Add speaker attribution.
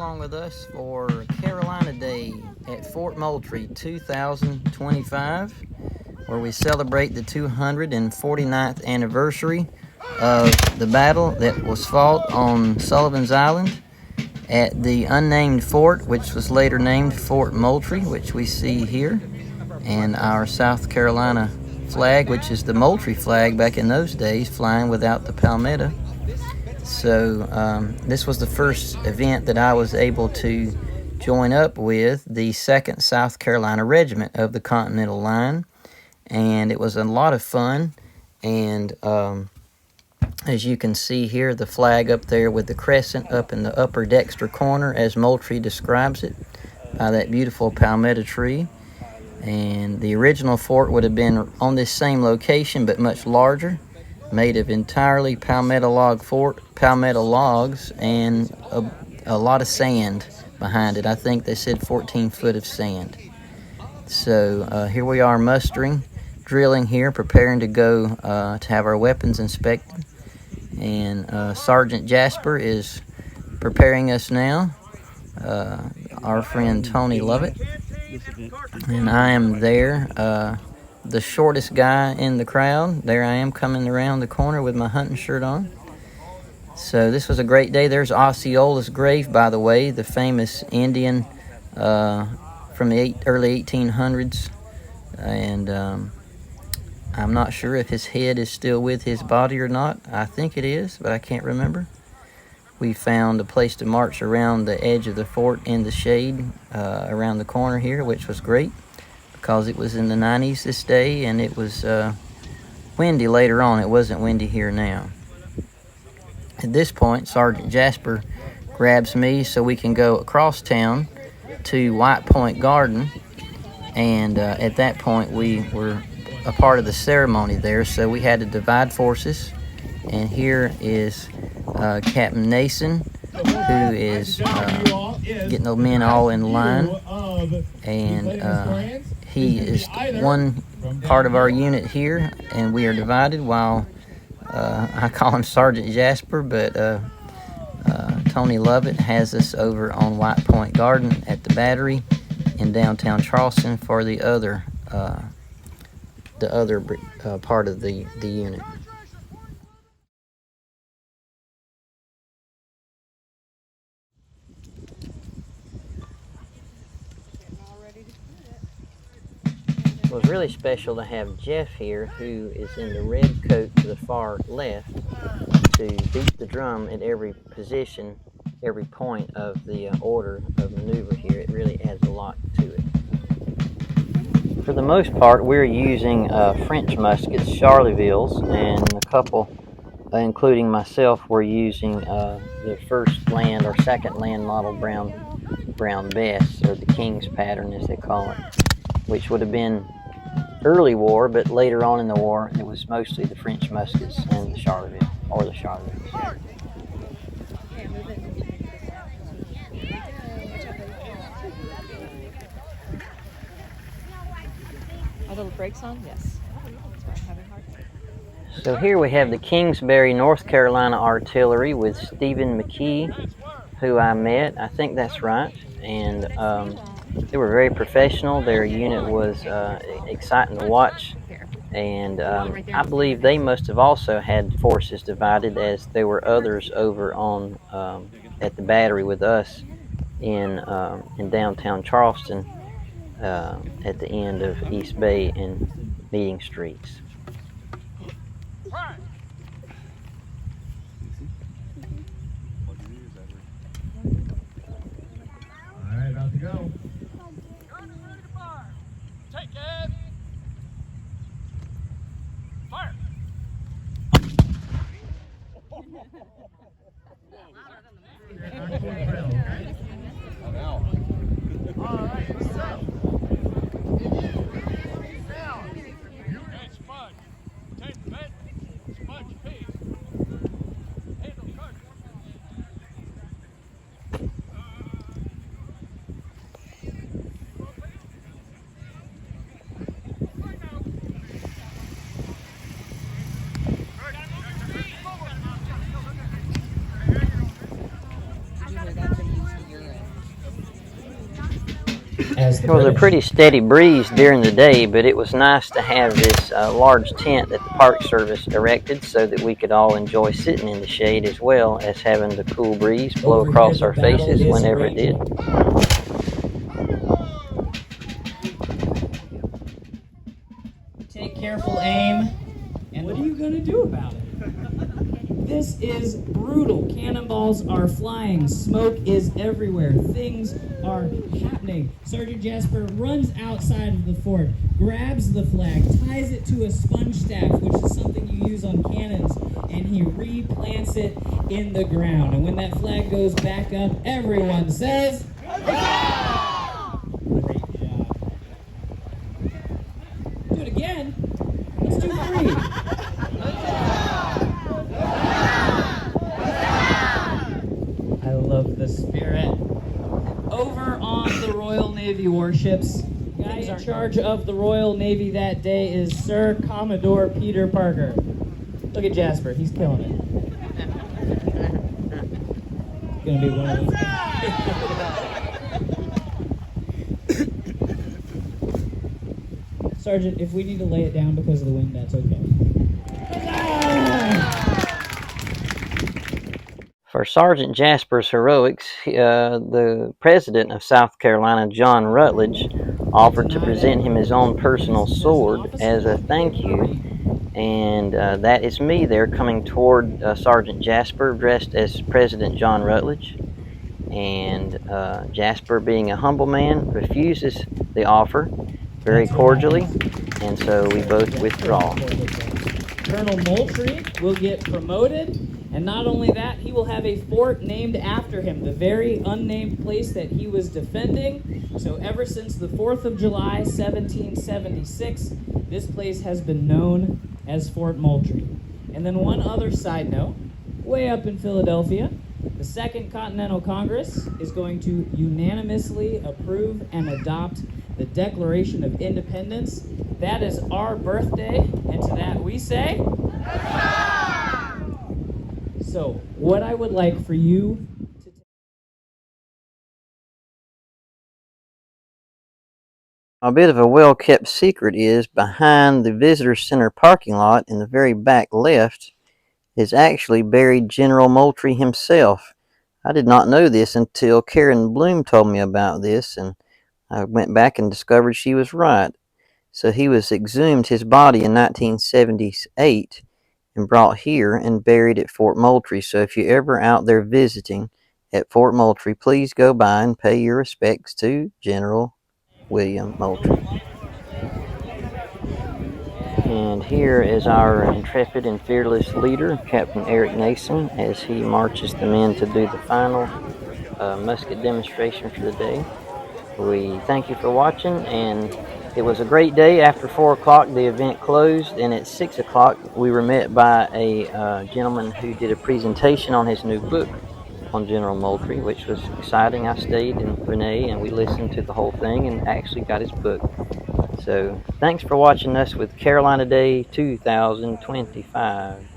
Speaker 1: along with us for Carolina Day at Fort Moultrie 2025, where we celebrate the 249th anniversary of the battle that was fought on Sullivan's Island at the unnamed fort, which was later named Fort Moultrie, which we see here, and our South Carolina flag, which is the Moultrie flag back in those days, flying without the palmetto. So this was the first event that I was able to join up with the 2nd South Carolina Regiment of the Continental Line, and it was a lot of fun. And as you can see here, the flag up there with the crescent up in the upper dexter corner, as Moultrie describes it, by that beautiful palmetto tree. And the original fort would have been on this same location, but much larger, made of entirely palmetto logs, and a lot of sand behind it. I think they said 14 foot of sand. So here we are mustering, drilling here, preparing to go to have our weapons inspected. And Sergeant Jasper is preparing us now, our friend Tony Lovett. And I am there, the shortest guy in the crowd. There I am coming around the corner with my hunting shirt on. So this was a great day. There's Osceola's grave, by the way, the famous Indian from the early 1800s. And I'm not sure if his head is still with his body or not. I think it is, but I can't remember. We found a place to march around the edge of the fort in the shade around the corner here, which was great because it was in the 90s this day, and it was windy later on. It wasn't windy here now. At this point, Sergeant Jasper grabs me so we can go across town to White Point Garden, and at that point we were a part of the ceremony there, so we had to divide forces. And here is Captain Nason, who is getting the men all in line, and he is one part of our unit here, and we are divided while I call him Sergeant Jasper, but Tony Lovett has us over on White Point Garden at the Battery in downtown Charleston for the other part of the unit. It was really special to have Jeff here, who is in the red coat to the far left, to beat the drum at every position, every point of the order of maneuver here. It really adds a lot to it. For the most part, we're using French muskets, Charlevilles, and a couple, including myself, were using the first land or second land model brown Bess, or the King's pattern as they call it, which would have been early war, but later on in the war it was mostly the French muskets and the Charleville, or the Charlevilles.
Speaker 2: Are the brakes on? Yes.
Speaker 1: So here we have the Kingsbury, North Carolina Artillery with Stephen McKee, who I met. I think that's right. And they were very professional. Their unit was exciting to watch. And I believe they must have also had forces divided, as there were others over on at the Battery with us in downtown Charleston at the end of East Bay and Meeting Streets.
Speaker 3: All right, about to go.
Speaker 4: Gun is ready to fire. Take it. Fire. All right, so if you down, units 5.
Speaker 5: as the
Speaker 1: It was a
Speaker 5: British.
Speaker 1: pretty steady breeze during the day, but it was nice to have this large tent that the Park Service erected so that we could all enjoy sitting in the shade as well as having the cool breeze blow
Speaker 5: Over
Speaker 1: across
Speaker 5: here,
Speaker 1: our
Speaker 5: the battle
Speaker 1: faces
Speaker 5: is
Speaker 1: whenever it did.
Speaker 5: raging. Take careful aim. And what are you going to do about it? This is brutal. Cannonballs are flying. Smoke is everywhere. Things are happening. Sergeant Jasper runs outside of the fort, grabs the flag, ties it to a sponge staff, which is something you use on cannons, and he replants it in the ground. And when that flag goes back up, everyone says, "Huzzah!" Great job. Do it again. Let's do 3. I love the spirit. Over on the Royal Navy warships, the guy in charge of the Royal Navy that day is Sir Commodore Peter Parker. Look at Jasper, he's killing it. Gonna be one of those. Sergeant, if we need to lay it down because of the wind, that's okay.
Speaker 1: For Sergeant Jasper's heroics, the president of South Carolina, John Rutledge, offered to present him his own personal sword as a thank you. And that is me there coming toward Sergeant Jasper dressed as President John Rutledge. And Jasper, being a humble man, refuses the offer very cordially, and so we both withdraw.
Speaker 5: Colonel Moultrie will get promoted, and not only that, he will have a fort named after him, the very unnamed place that he was defending. So ever since the 4th of July, 1776, this place has been known as Fort Moultrie. And then one other side note, way up in Philadelphia, the Second Continental Congress is going to unanimously approve and adopt the Declaration of Independence. That is our birthday, and to that we say, so what I would like for you to
Speaker 1: A bit of a well-kept secret is behind the Visitor Center parking lot in the very back left is actually buried General Moultrie himself. I did not know this until Karen Bloom told me about this, and I went back and discovered she was right. So he was exhumed his body in 1978 and brought here and buried at Fort Moultrie. So if you're ever out there visiting at Fort Moultrie, please go by and pay your respects to General William Moultrie. And here is our intrepid and fearless leader, Captain Eric Nason, as he marches the men to do the final musket demonstration for the day. We thank you for watching, and it was a great day. After 4 o'clock, the event closed, and at 6 o'clock, we were met by a gentleman who did a presentation on his new book on General Moultrie, which was exciting. I stayed in Renee, and we listened to the whole thing and actually got his book. So thanks for watching us with Carolina Day 2025.